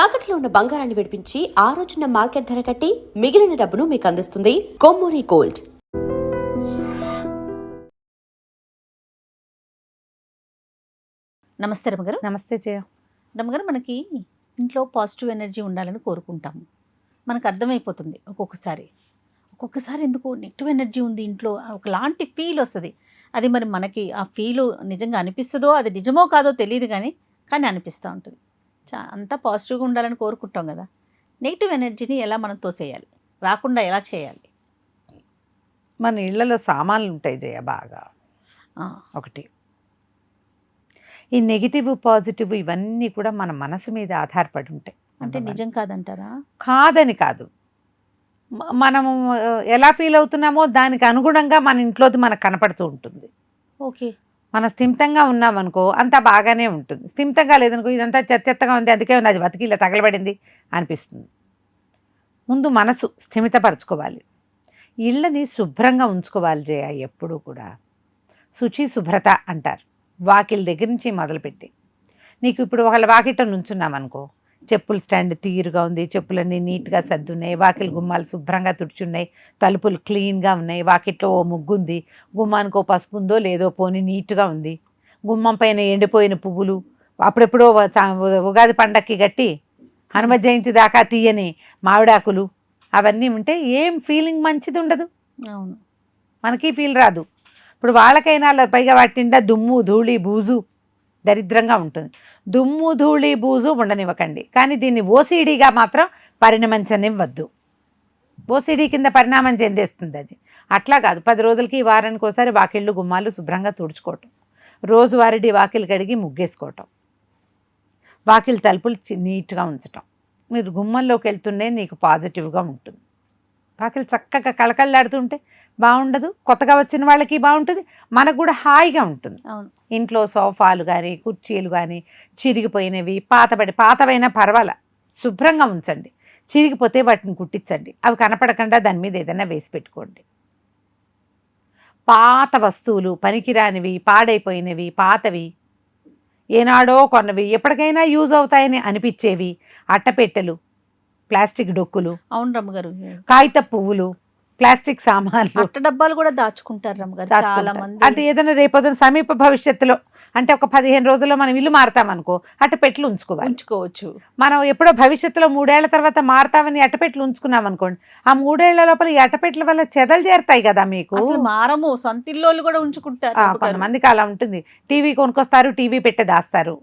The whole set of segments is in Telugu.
తాకట్లో ఉన్న బంగారాన్ని విడిపించి ఆ రోజున మార్కెట్ ధర కట్టి మిగిలిన డబ్బును మీకు అందిస్తుంది కొమ్మూరి గోల్డ్. నమస్తే రమగారు. నమస్తే జయ. రమగారు, మనకి ఇంట్లో పాజిటివ్ ఎనర్జీ ఉండాలని కోరుకుంటాము. మనకు అర్థమైపోతుంది ఒక్కొక్కసారి ఎందుకు నెగిటివ్ ఎనర్జీ ఉంది ఇంట్లో, ఒకలాంటి ఫీల్ వస్తుంది. అది మరి మనకి ఆ ఫీల్ నిజంగా అనిపిస్తుందో అది నిజమో కాదో తెలియదు, కానీ అనిపిస్తూ ఉంటుంది. అంతా పాజిటివ్గా ఉండాలని కోరుకుంటాం కదా, నెగిటివ్ ఎనర్జీని ఎలా మనం తోసేయాలి, రాకుండా ఎలా చేయాలి? మన ఇళ్లలో సామాన్లు ఉంటాయి జయ, బాగా ఒకటి. ఈ నెగిటివ్ పాజిటివ్ ఇవన్నీ కూడా మన మనసు మీద ఆధారపడి ఉంటాయి. అంటే నిజం కాదంటారా? కాదని కాదు, మనము ఎలా ఫీల్ అవుతున్నామో దానికి అనుగుణంగా మన ఇంట్లోది మనకు కనపడుతూ ఉంటుంది. ఓకే, మన స్థిమితంగా ఉన్నామనుకో అంతా బాగానే ఉంటుంది. స్థిమితంగా లేదనుకో ఇదంతా చెత్తగా ఉంది, అందుకే అది బతికి ఇలా తగలబడింది అనిపిస్తుంది. ముందు మనసు స్థిమితపరచుకోవాలి, ఇళ్ళని శుభ్రంగా ఉంచుకోవాలి జయ. ఎప్పుడూ కూడా శుచి శుభ్రత అంటారు, వాకిల దగ్గర నుంచి మొదలుపెట్టి. నీకు ఇప్పుడు ఒకళ్ళ వాకిట నుంచున్నామనుకో, చెప్పుల స్టాండ్ తీరుగా ఉంది, చెప్పులన్నీ నీట్గా సర్దున్నాయి, వాకిలి గుమ్మాలు శుభ్రంగా తుడుచున్నాయి, తలుపులు క్లీన్గా ఉన్నాయి, వాకిట్లో ఓ ముగ్గు ఉంది, గుమ్మానికి ఓ పసుపు ఉందో లేదో పోని నీట్గా ఉంది, గుమ్మం పైన ఎండిపోయిన పువ్వులు అప్పుడెప్పుడో ఉగాది పండక్కి గట్టి హనుమ జయంతి దాకా తీయని మామిడాకులు అవన్నీ ఉంటే ఏం ఫీలింగ్ మంచిది ఉండదు. అవును, మనకి ఫీల్ రాదు. ఇప్పుడు వాళ్ళకైనా పైగా వాటి నిండా దుమ్ము ధూళి బూజు దరిద్రంగా ఉంటుంది. దుమ్ము ధూళి బూజు ఉండనివ్వకండి, కానీ దీన్ని ఓసీడీగా మాత్రం పరిణమించనివ్వద్దు. ఓసీడీ కింద పరిణామం చెందేస్తుంది అది. అట్లా కాదు, 10 రోజులకి వారానికి ఒకసారి వాకిళ్ళు గుమ్మాలు శుభ్రంగా తుడుచుకోవటం, రోజువారీ వాకిలు కడిగి ముగ్గేసుకోవటం, వాకిలి తలుపులు నీట్గా ఉంచటం. మీరు గుమ్మంలోకి వెళ్తుండే నీకు పాజిటివ్గా ఉంటుంది. వాకిలు చక్కగా కళకళలాడుతుంటే బాగుండదు, కొత్తగా వచ్చిన వాళ్ళకి బాగుంటుంది, మనకు కూడా హాయిగా ఉంటుంది. ఇంట్లో సోఫాలు కానీ కుర్చీలు కానీ చిరిగిపోయినవి పాతవైనా పర్వాలా శుభ్రంగా ఉంచండి. చిరిగిపోతే వాటిని కుట్టించండి, అవి కనపడకుండా దాని మీద ఏదైనా వేసి పెట్టుకోండి. పాత వస్తువులు పనికిరానివి పాడైపోయినవి పాతవి ఏనాడో కొన్నవి ఎప్పటికైనా యూజ్ అవుతాయని అనిపించేవి, అట్టపెట్టెలు, ప్లాస్టిక్ డొక్కులు, అవును రమ్మగారు, కాగిత పువ్వులు, ప్లాస్టిక్ సామాన్లు, అట్ట డబ్బాలు కూడా దాచుకుంటారు రమ్మగారు చాలా మంది. అంటే ఏదైనా రేపొద్దున సమీప భవిష్యత్తులో అంటే ఒక 15 రోజుల్లో మనం ఇల్లు మారుతామనుకో అట్టపెట్లు ఉంచుకోవచ్చు. మనం ఎప్పుడో భవిష్యత్తులో 3 ఏళ్ల తర్వాత మారుతామని అట్టపెట్లు ఉంచుకున్నాం అనుకోండి, ఆ 3 ఏళ్ల లోపల ఈ అట్టపెట్ల వల్ల చెదలు చేరుతాయి కదా. మీకు అసలు మారము, సొంత ఇల్లు కూడా ఉంచుకుంటారు. కొంతమందికి అలా ఉంటుంది. టీవీ కొనుక్కొస్తారు, టీవీ పెట్టే దాస్తారు.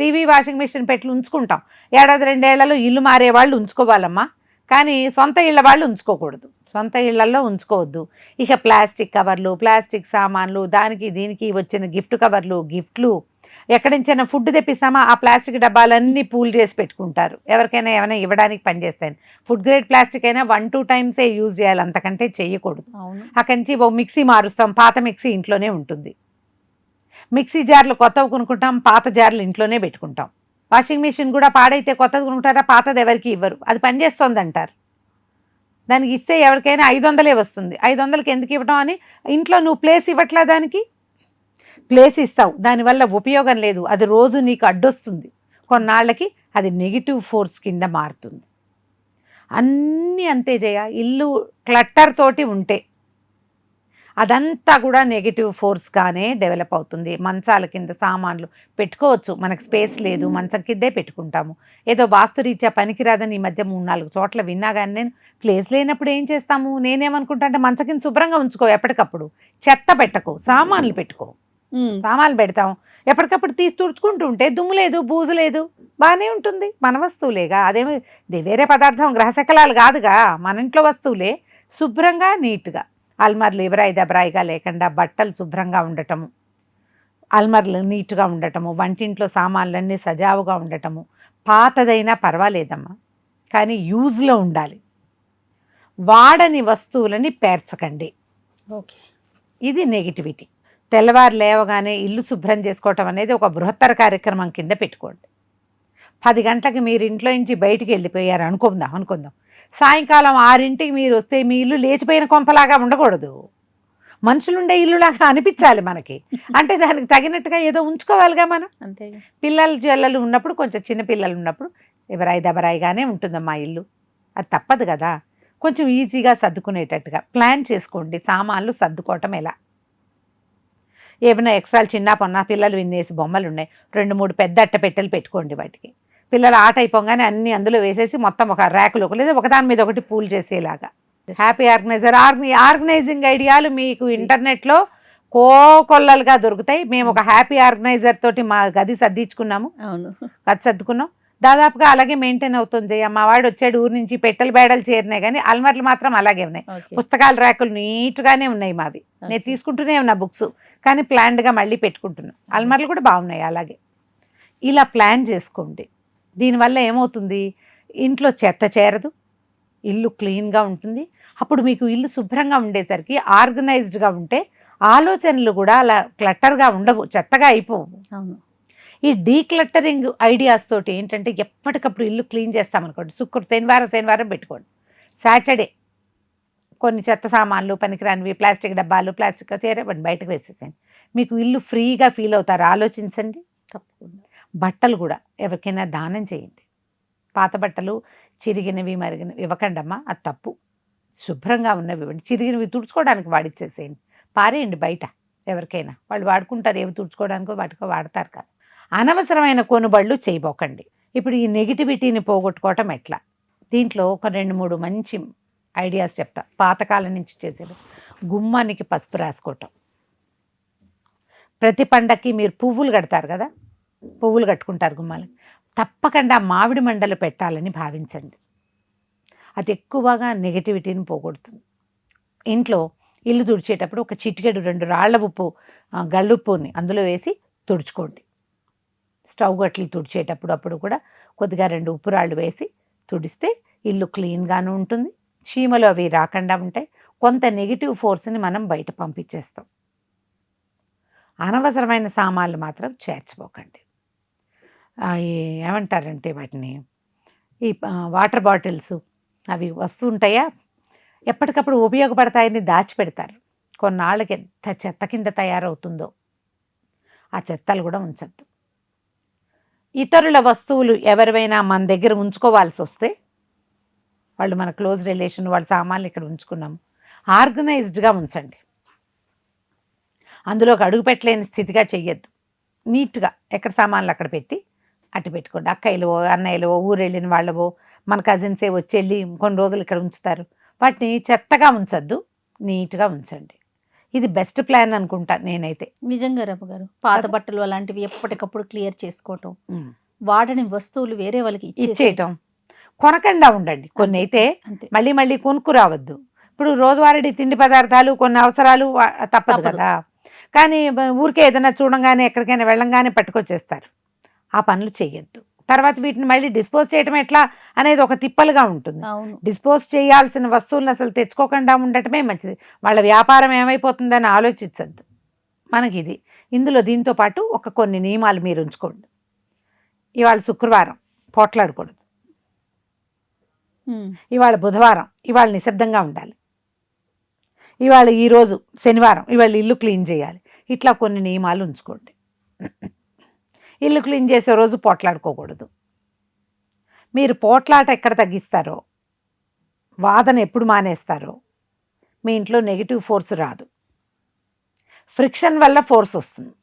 టీవీ వాషింగ్ మెషిన్ పెట్టి ఉంచుకుంటాం. 1-2 ఏళ్లలో ఇల్లు మారే వాళ్ళు ఉంచుకోవాలమ్మా, కానీ సొంత ఇళ్ళ వాళ్ళు ఉంచుకోకూడదు, సొంత ఇళ్లలో ఉంచుకోవద్దు. ఇక ప్లాస్టిక్ కవర్లు, ప్లాస్టిక్ సామాన్లు, దానికి దీనికి వచ్చిన గిఫ్ట్ కవర్లు, గిఫ్ట్లు, ఎక్కడి నుంచైనా ఫుడ్ తెప్పిస్తామా ఆ ప్లాస్టిక్ డబ్బాలన్నీ పూల్ చేసి పెట్టుకుంటారు. ఎవరికైనా ఏమైనా ఇవ్వడానికి పనిచేస్తాయి. ఫుడ్ గ్రేడ్ ప్లాస్టిక్ అయినా 1-2 టైమ్సే యూజ్ చేయాలి, అంతకంటే చేయకూడదు. అక్కడి నుంచి ఓ మిక్సీ మారుస్తాం, పాత మిక్సీ ఇంట్లోనే ఉంటుంది. మిక్సీ జార్లు కొత్తవి కొనుక్కుంటాం, పాత జార్లు ఇంట్లోనే పెట్టుకుంటాం. వాషింగ్ మిషన్ కూడా పాడైతే కొత్తది కొనుక్కుంటారా, పాతది ఎవరికి ఇవ్వరు, అది పనిచేస్తుంది అంటారు. దానికి ఇస్తే ఎవరికైనా 500 వస్తుంది, 500కి ఎందుకు ఇవ్వడం అని ఇంట్లో నువ్వు ప్లేస్ ఇవ్వట్లే, దానికి ప్లేస్ ఇస్తావు, దానివల్ల ఉపయోగం లేదు, అది రోజు నీకు అడ్డొస్తుంది. కొన్నాళ్ళకి అది నెగిటివ్ ఫోర్స్ కింద మారుతుంది. అన్నీ అంతే జయ. ఇల్లు క్లట్టర్ తోటి ఉంటే అదంతా కూడా నెగిటివ్ ఫోర్స్గానే డెవలప్ అవుతుంది. మంచాల కింద సామాన్లు పెట్టుకోవచ్చు, మనకు స్పేస్ లేదు, మంచం కిందే పెట్టుకుంటాము. ఏదో వాస్తురీత్యా పనికిరాదని ఈ మధ్య 3-4 చోట్ల విన్నా, కానీ నేను ప్లేస్ లేనప్పుడు ఏం చేస్తాము, నేనేమనుకుంటా అంటే మంచం కింద శుభ్రంగా ఉంచుకో, ఎప్పటికప్పుడు చెత్త పెట్టకో, సామాన్లు పెట్టుకో. సామాన్లు పెడతాం, ఎప్పటికప్పుడు తీసి తుడుచుకుంటూ ఉంటే దుమ్ము లేదు బూజు లేదు, బాగానే ఉంటుంది. మన వస్తువులేగా, అదేమి వేరే పదార్థం గ్రహశకలాలు కాదుగా, మన ఇంట్లో వస్తువులే. శుభ్రంగా నీట్గా అల్మార్లు ఎవరాయి దెబ్బరాయిగా లేకుండా బట్టలు శుభ్రంగా ఉండటము, అల్మార్లు నీట్గా ఉండటము, వంటింట్లో సామాన్లన్నీ సజావుగా ఉండటము. పాతదైనా పర్వాలేదమ్మా, కానీ యూజ్లో ఉండాలి. వాడని వస్తువులని పేర్చకండి. ఓకే, ఇది నెగిటివిటీ. తెల్లవారు లేవగానే ఇల్లు శుభ్రం చేసుకోవటం అనేది ఒక బృహత్తర కార్యక్రమం కింద పెట్టుకోండి. 10 గంటలకు మీరు ఇంట్లో నుంచి బయటికి వెళ్ళిపోయారు అనుకుందాం, సాయంకాలం 6ంటికి మీరు వస్తే మీ ఇల్లు లేచిపోయిన కొంపలాగా ఉండకూడదు, మనుషులుండే ఇల్లులాగా అనిపించాలి మనకి. అంటే దానికి తగినట్టుగా ఏదో ఉంచుకోవాలిగా మనం. అంతే. పిల్లలు జల్లలు ఉన్నప్పుడు, కొంచెం చిన్న పిల్లలు ఉన్నప్పుడు ఎవరాయి దబరాయిగానే ఉంటుందమ్మా ఇల్లు. అది తప్పదు కదా. కొంచెం ఈజీగా సర్దుకునేటట్టుగా ప్లాన్ చేసుకోండి. సామాన్లు సర్దుకోవటం ఎలా, ఏమైనా ఎక్స్ట్రాలు చిన్న పొన్న పిల్లలు విన్నేసి బొమ్మలు ఉన్నాయి, 2-3 పెద్ద అట్టపెట్టెలు పెట్టుకోండి. వాటికి పిల్లలు ఆట అయిపోగానే అన్ని అందులో వేసేసి మొత్తం ఒక ర్యాకులో లేదా ఒకదాని మీద ఒకటి పూల్ చేసేలాగా. హ్యాపీ ఆర్గనైజర్ ఆర్గనైజింగ్ ఐడియాలు మీకు ఇంటర్నెట్లో కోకొల్లలుగా దొరుకుతాయి. మేము ఒక హ్యాపీ ఆర్గనైజర్ తోటి మా గది సర్దించుకున్నాము. అవును, గది సర్దుకున్నాం. దాదాపుగా అలాగే మెయింటైన్ అవుతుంది. మా వాడు వచ్చాడు ఊరు నుంచి, పెట్టెలు బేడలు చేరినాయి కానీ అల్మర్లు మాత్రం అలాగే ఉన్నాయి. పుస్తకాల ర్యాకులు నీట్గానే ఉన్నాయి మావి. నేను తీసుకుంటూనే ఉన్నా బుక్స్, కానీ ప్లాన్డ్గా మళ్ళీ పెట్టుకుంటున్నాను. అల్మర్లు కూడా బాగున్నాయి. అలాగే ఇలా ప్లాన్ చేసుకోండి. దీనివల్ల ఏమవుతుంది, ఇంట్లో చెత్త చేరదు, ఇల్లు క్లీన్గా ఉంటుంది. అప్పుడు మీకు ఇల్లు శుభ్రంగా ఉండేసరికి ఆర్గనైజ్డ్గా ఉంటే ఆలోచనలు కూడా అలా క్లట్టర్గా ఉండవు, చెత్తగా అయిపోవు. అవును. ఈ డీక్లట్టరింగ్ ఐడియాస్ తోటి ఏంటంటే ఎప్పటికప్పుడు ఇల్లు క్లీన్ చేస్తామనుకోండి. శనివారం పెట్టుకోండి. సాటర్డే కొన్ని చెత్త సామాన్లు, పనికిరానివి, ప్లాస్టిక్ డబ్బాలు, ప్లాస్టిక్ చేరేవండి, బయటకు వేసేసేయండి. మీకు ఇల్లు ఫ్రీగా ఫీల్ అవుతారు. ఆలోచించండి. తప్పకుండా. బట్టలు కూడా ఎవరికైనా దానం చేయండి. పాత బట్టలు చిరిగినవి మరిగినవి ఇవ్వకండి అమ్మా, అది తప్పు. శుభ్రంగా ఉన్నవి ఇవ్వండి. చిరిగినవి తుడుచుకోవడానికి వాడిచ్చేసేయండి, పారేయండి బయట. ఎవరికైనా వాళ్ళు వాడుకుంటారు, ఏవి తుడుచుకోవడానికో వాటికో వాడతారు కదా. అనవసరమైన కొనుబళ్ళు చేయబోకండి. ఇప్పుడు ఈ నెగిటివిటీని పోగొట్టుకోవటం ఎట్లా, దీంట్లో ఒక 2-3 మంచి ఐడియాస్ చెప్తా. పాతకాలం నుంచి చేసేది గుమ్మానికి పసుపు రాసుకోవటం. ప్రతి పండక్కి మీరు పువ్వులు కడతారు కదా, పువ్వులు కట్టుకుంటారు గుమ్మాలకి. తప్పకుండా మామిడి మండలు పెట్టాలని భావించండి. అది ఎక్కువగా నెగిటివిటీని పోగొడుతుంది. ఇంట్లో ఇల్లు తుడిచేటప్పుడు ఒక చిటికెడు 2 రాళ్ల ఉప్పు, గల్లుప్పుని అందులో వేసి తుడుచుకోండి. స్టవ్ గట్లు తుడిచేటప్పుడు అప్పుడు కూడా కొద్దిగా 2 ఉప్పు రాళ్ళు వేసి తుడిస్తే ఇల్లు క్లీన్గాను ఉంటుంది. చీమలు అవి రాకుండా ఉంటాయి. కొంత నెగిటివ్ ఫోర్స్ని మనం బయట పంపించేస్తాం. అనవసరమైన సామాన్లు మాత్రం చేర్చుకోకండి. ఏమంటారంటే వాటిని, ఈ వాటర్ బాటిల్స్ అవి వస్తూ ఉంటాయా, ఎప్పటికప్పుడు ఉపయోగపడతాయని దాచిపెడతారు. కొన్నాళ్ళకి ఎంత చెత్త కింద తయారవుతుందో. ఆ చెత్తలు కూడా ఉంచద్దు. ఇతరుల వస్తువులు ఎవరివైనా మన దగ్గర ఉంచుకోవాల్సి వస్తే, వాళ్ళు మన క్లోజ్ రిలేషన్, వాళ్ళ సామాన్లు ఇక్కడ ఉంచుకున్నాము, ఆర్గనైజ్డ్గా ఉంచండి. అందులోకి అడుగు పెట్టలేని స్థితిగా చెయ్యొద్దు. నీట్గా ఎక్కడ సామాన్లు అక్కడ పెట్టి అటు పెట్టుకోండి. అక్కయ్యలో, అన్నయ్యలో, ఊరు వెళ్ళిన వాళ్ళవో, మన కజిన్సే వచ్చి వెళ్ళి కొన్ని రోజులు ఇక్కడ ఉంచుతారు. వాటిని చెత్తగా ఉంచద్దు, నీట్గా ఉంచండి. ఇది బెస్ట్ ప్లాన్ అనుకుంటా నేనైతే. నిజంగా రమ్మ గారు, పాత బట్టలు అలాంటివి ఎప్పటికప్పుడు క్లియర్ చేసుకోవటం, వాడని వస్తువులు వేరే వాళ్ళకి ఇచ్చేయటం, కొనకుండా ఉండండి. కొన్ని అయితే మళ్ళీ మళ్ళీ కొనుక్కు రావద్దు. ఇప్పుడు రోజువారీ తిండి పదార్థాలు కొన్ని అవసరాలు తప్పదు కదా, కానీ ఊరికే ఏదైనా చూడంగానే ఎక్కడికైనా వెళ్ళంగానే పట్టుకొచ్చేస్తారు. ఆ పనులు చేయొద్దు. తర్వాత వీటిని మళ్ళీ డిస్పోజ్ చేయటం ఎట్లా అనేది ఒక తిప్పలుగా ఉంటుంది. డిస్పోజ్ చేయాల్సిన వస్తువులను అసలు తెచ్చుకోకుండా ఉండటమే మంచిది. వాళ్ళ వ్యాపారం ఏమైపోతుందని ఆలోచించద్దు. మనకి ఇది ఇందులో దీంతో పాటు కొన్ని నియమాలు మీరు ఉంచుకోండి. ఇవాళ శుక్రవారం పోట్లాడకూడదు, ఇవాళ బుధవారం ఇవాళ నిశ్శబ్దంగా ఉండాలి, ఇవాళ ఈరోజు శనివారం ఇవాళ ఇల్లు క్లీన్ చేయాలి. ఇట్లా కొన్ని నియమాలు ఉంచుకోండి. ఇల్లు క్లీన్ చేసే రోజు పోట్లాడుకోకూడదు. మీరు పోట్లాట ఎక్కడ తగ్గిస్తారో, వాదన ఎప్పుడు మానేస్తారో, మీ ఇంట్లో నెగిటివ్ ఫోర్స్ రాదు. ఫ్రిక్షన్ వల్ల ఫోర్స్ వస్తుంది.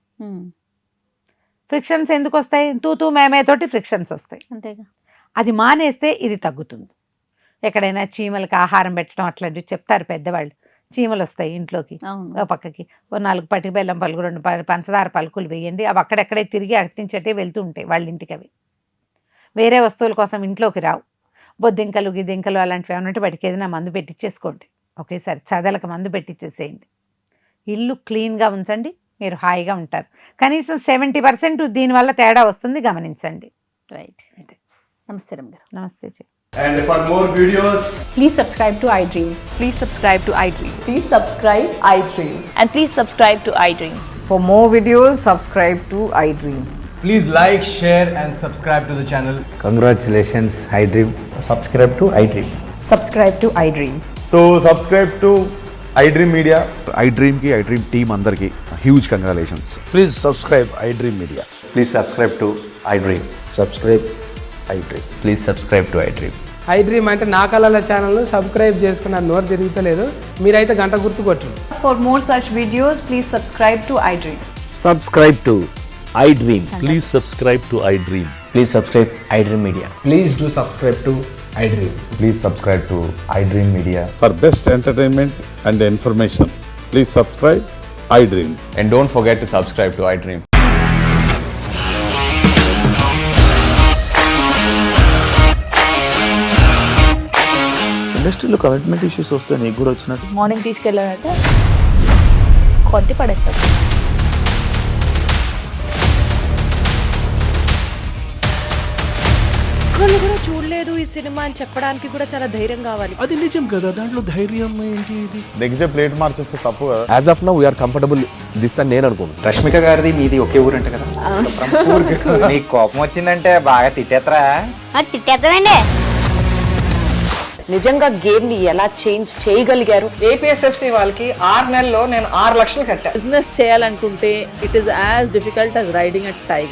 ఫ్రిక్షన్స్ ఎందుకు వస్తాయి? తూతూ మేమే తోటి ఫ్రిక్షన్స్ వస్తాయి. అంతేగా. అది మానేస్తే ఇది తగ్గుతుంది. ఎక్కడైనా చీమలకి ఆహారం పెట్టడం అట్లాంటివి చెప్తారు పెద్దవాళ్ళు. చీమలు వస్తాయి ఇంట్లోకి, పక్కకి 4 పటిక బెల్లం పలుకు, 2 పంచదార పలుకులు వేయండి. అవి అక్కడెక్కడే తిరిగి అట్టించటే వెళ్తూ ఉంటాయి వాళ్ళ ఇంటికి. అవి వేరే వస్తువుల కోసం ఇంట్లోకి రావు. బొద్దింకలు గిద్దింకలు అలాంటివి ఏమన్నట్టు వాటికి ఏదైనా మందు పెట్టించేసుకోండి. ఒకేసారి చదలకు మందు పెట్టించేసేయండి. ఇల్లు క్లీన్గా ఉంచండి, మీరు హాయిగా ఉంటారు. కనీసం 70% దీనివల్ల తేడా వస్తుంది, గమనించండి. రైట్. నమస్తే రమ్మ గారు. నమస్తే. And for more videos, please subscribe to iDream. Please subscribe to iDream. Please subscribe iDream. And please subscribe to iDream. For more videos, subscribe to iDream. please like, share and subscribe to the channel. Congratulations, iDream. Subscribe to iDream. Subscribe to iDream. So subscribe to iDream Media. iDream ki iDream team andarki huge congratulations. Please subscribe iDream Media. Please subscribe to iDream. Subscribe iDream. Please subscribe to iDream. I dream అంటే నా కళల ఛానల్ను సబ్స్క్రైబ్ చేసుకున్న నోరు తిరుగుతలేదు, మీరైతే గంట గుర్తు కొట్టండి. For more such videos, please subscribe to iDream. Subscribe to iDream. Please subscribe to iDream. Please subscribe iDream Media. Please do subscribe to I dream. Please subscribe to iDream Media. For best entertainment and information, please subscribe iDream. And don't forget to subscribe to iDream. ఇండస్ట్రీలో కమిట్మెంట్ ఇష్యూస్ వస్తే నీకు కూడా వచ్చినట్టు మార్నింగ్ తీసుకెళ్ళాలంటే కొద్ది పడేస్తారు. ఒక్కళ్ళు కూడా చూడలేదు ఈ సినిమా అని చెప్పడానికి కూడా చాలా ధైర్యం కావాలి. అది నిజం కదా, దాంట్లో ధైర్యం ఏంటి? ఇది నెక్స్ట్ డే ప్లేట్ మార్చేస్తే తప్పు కదా. As of now we are comfortable this అని నేను అనుకుంటున్నాను. రష్మిక గారిది మీది ఒకే ఊరంట కదా. నీకు కోపం వచ్చిందంటే బాగా తిట్టేత్తరా? తిట్టేద్దామండి. నిజంగా గేమ్ ని ఎలా చేంజ్ చేయగలిగారు? ఏపీఎస్ఎఫ్సి వాళ్ళకి 6 నెలల్లో నేను 6 లక్షలు కట్టా. బిజినెస్ చేయాలనుకుంటే it is as difficult as riding a tiger.